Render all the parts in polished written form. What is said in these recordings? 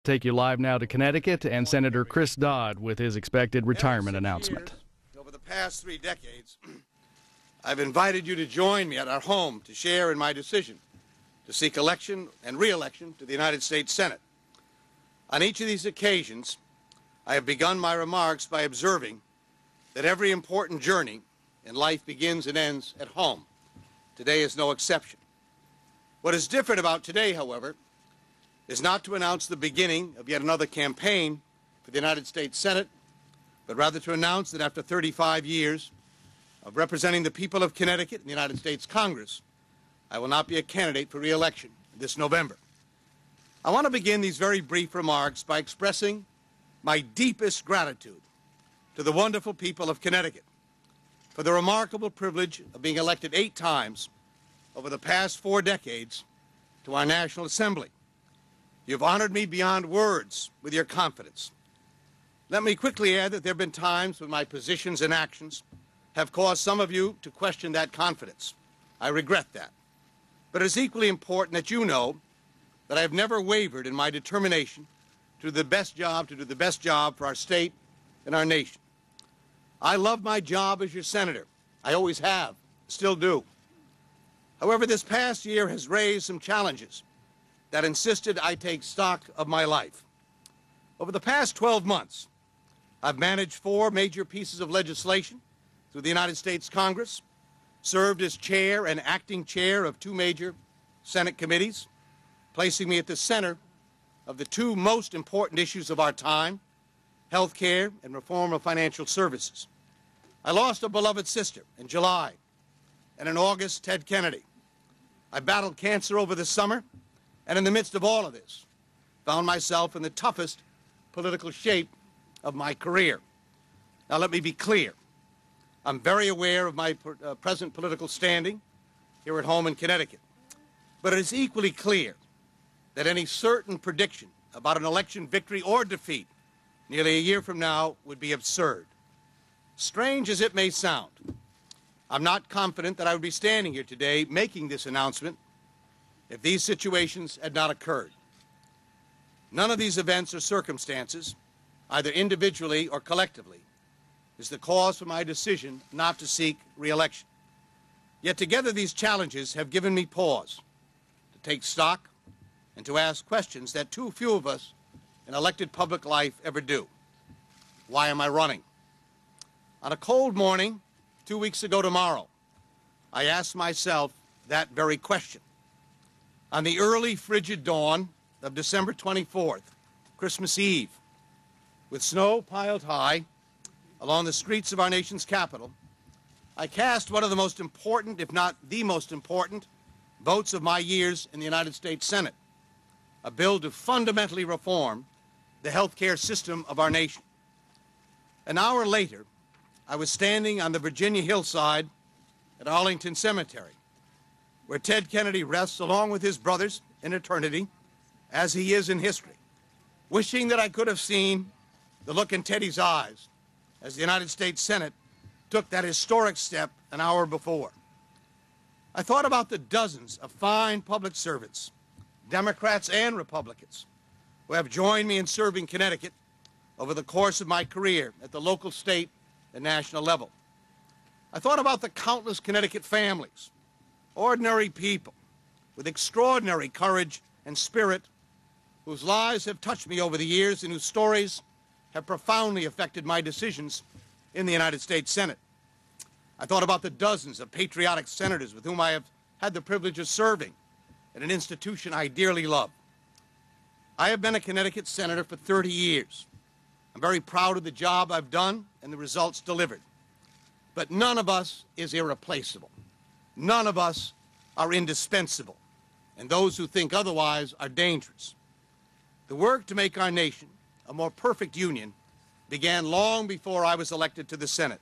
Take you live now to Connecticut and Senator Chris Dodd with his expected retirement announcement. Over the past 3 decades, I've invited you to join me at our home to share in my decision to seek election and re-election to the United States Senate. On each of these occasions, I have begun my remarks by observing that every important journey in life begins and ends at home. Today is no exception. What is different about today, however, is not to announce the beginning of yet another campaign for the United States Senate, but rather to announce that after 35 years of representing the people of Connecticut in the United States Congress, I will not be a candidate for re-election this November. I want to begin these very brief remarks by expressing my deepest gratitude to the wonderful people of Connecticut for the remarkable privilege of being elected 8 times over the past 4 decades to our National Assembly. You've honored me beyond words with your confidence. Let me quickly add that there have been times when my positions and actions have caused some of you to question that confidence. I regret that. But it is equally important that you know that I have never wavered in my determination to do the best job for our state and our nation. I love my job as your senator. I always have, still do. However, this past year has raised some challenges that insisted I take stock of my life. Over the past 12 months, I've managed 4 major pieces of legislation through the United States Congress, served as chair and acting chair of 2 major Senate committees, placing me at the center of the 2 most important issues of our time, health care and reform of financial services. I lost a beloved sister in July, and in August, Ted Kennedy. I battled cancer over the summer, and in the midst of all of this, found myself in the toughest political shape of my career. Now, let me be clear. I'm very aware of my present political standing here at home in Connecticut. But it is equally clear that any certain prediction about an election victory or defeat nearly a year from now would be absurd. Strange as it may sound, I'm not confident that I would be standing here today making this announcement if these situations had not occurred. None of these events or circumstances, either individually or collectively, is the cause for my decision not to seek re-election. Yet together these challenges have given me pause to take stock and to ask questions that too few of us in elected public life ever do. Why am I running? On a cold morning 2 weeks ago tomorrow, I asked myself that very question. On the early frigid dawn of December 24th, Christmas Eve, with snow piled high along the streets of our nation's capital, I cast one of the most important, if not the most important, votes of my years in the United States Senate, a bill to fundamentally reform the health care system of our nation. An hour later, I was standing on the Virginia hillside at Arlington Cemetery, where Ted Kennedy rests along with his brothers in eternity, as he is in history, wishing that I could have seen the look in Teddy's eyes as the United States Senate took that historic step an hour before. I thought about the dozens of fine public servants, Democrats and Republicans, who have joined me in serving Connecticut over the course of my career at the local, state, and national level. I thought about the countless Connecticut families, ordinary people with extraordinary courage and spirit, whose lives have touched me over the years and whose stories have profoundly affected my decisions in the United States Senate. I thought about the dozens of patriotic senators with whom I have had the privilege of serving at an institution I dearly love. I have been a Connecticut senator for 30 years. I'm very proud of the job I've done and the results delivered. But none of us is irreplaceable. None of us are indispensable. And those who think otherwise are dangerous. The work to make our nation a more perfect union began long before I was elected to the Senate,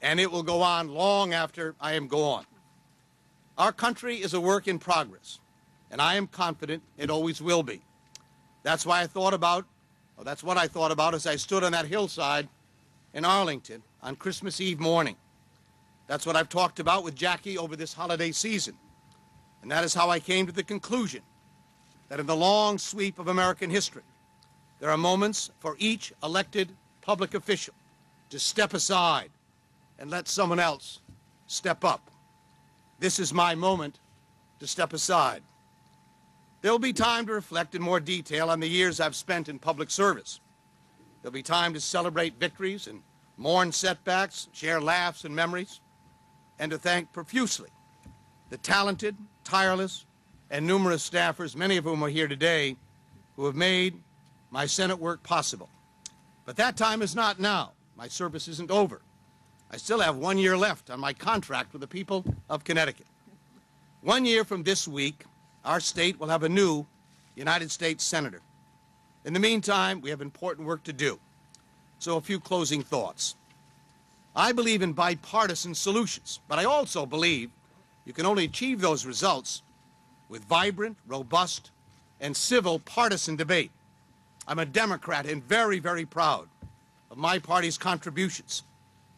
and it will go on long after I am gone. Our country is a work in progress, and I am confident it always will be. That's what I thought about as I stood on that hillside in Arlington on Christmas Eve morning. That's what I've talked about with Jackie over this holiday season. And that is how I came to the conclusion that in the long sweep of American history, There are moments for each elected public official to step aside and let someone else step up. This is my moment to step aside. There will be time to reflect in more detail on the years I've spent in public service. There'll be time to celebrate victories and mourn setbacks, share laughs and memories, and to thank profusely the talented, tireless, and numerous staffers, many of whom are here today, who have made my Senate work possible. But that time is not now. My service isn't over. I still have 1 year left on my contract with the people of Connecticut. 1 year from this week, our state will have a new United States Senator. In the meantime, we have important work to do. So a few closing thoughts. I believe in bipartisan solutions, but I also believe you can only achieve those results with vibrant, robust, and civil partisan debate. I'm a Democrat and very, very proud of my party's contributions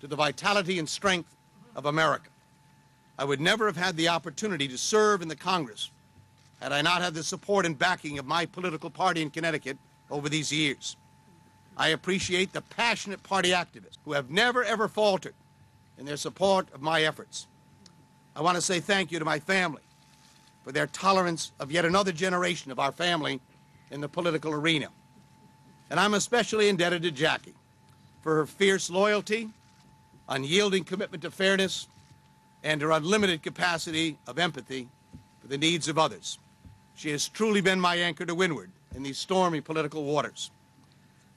to the vitality and strength of America. I would never have had the opportunity to serve in the Congress had I not had the support and backing of my political party in Connecticut over these years. I appreciate the passionate party activists who have never, ever faltered in their support of my efforts. I want to say thank you to my family for their tolerance of yet another generation of our family in the political arena. And I'm especially indebted to Jackie for her fierce loyalty, unyielding commitment to fairness, and her unlimited capacity of empathy for the needs of others. She has truly been my anchor to windward in these stormy political waters.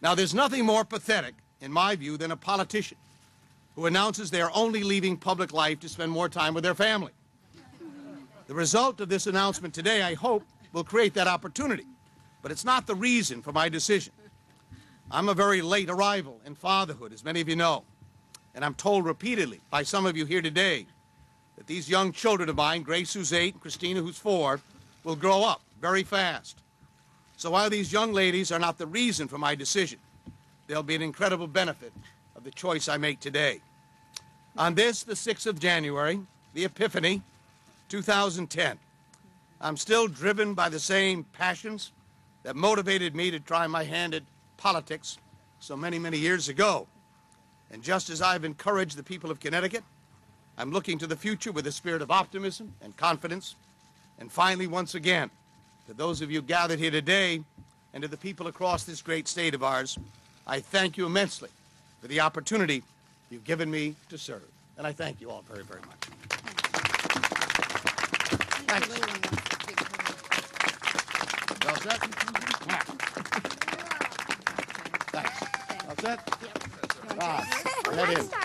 Now, there's nothing more pathetic, in my view, than a politician who announces they are only leaving public life to spend more time with their family. The result of this announcement today, I hope, will create that opportunity, but it's not the reason for my decision. I'm a very late arrival in fatherhood, as many of you know, and I'm told repeatedly by some of you here today that these young children of mine, Grace, who's 8, and Christina, who's 4, will grow up very fast. So while these young ladies are not the reason for my decision, they'll be an incredible benefit of the choice I make today. On this, the 6th of January, the Epiphany, 2010, I'm still driven by the same passions that motivated me to try my hand at politics so many, many years ago. And just as I've encouraged the people of Connecticut, I'm looking to the future with a spirit of optimism and confidence. And finally, once again, to those of you gathered here today and to the people across this great state of ours, I thank you immensely for the opportunity you've given me to serve. And I thank you all very, very much. Thanks. All set? Yeah. Thanks. All set? Yep. Head in.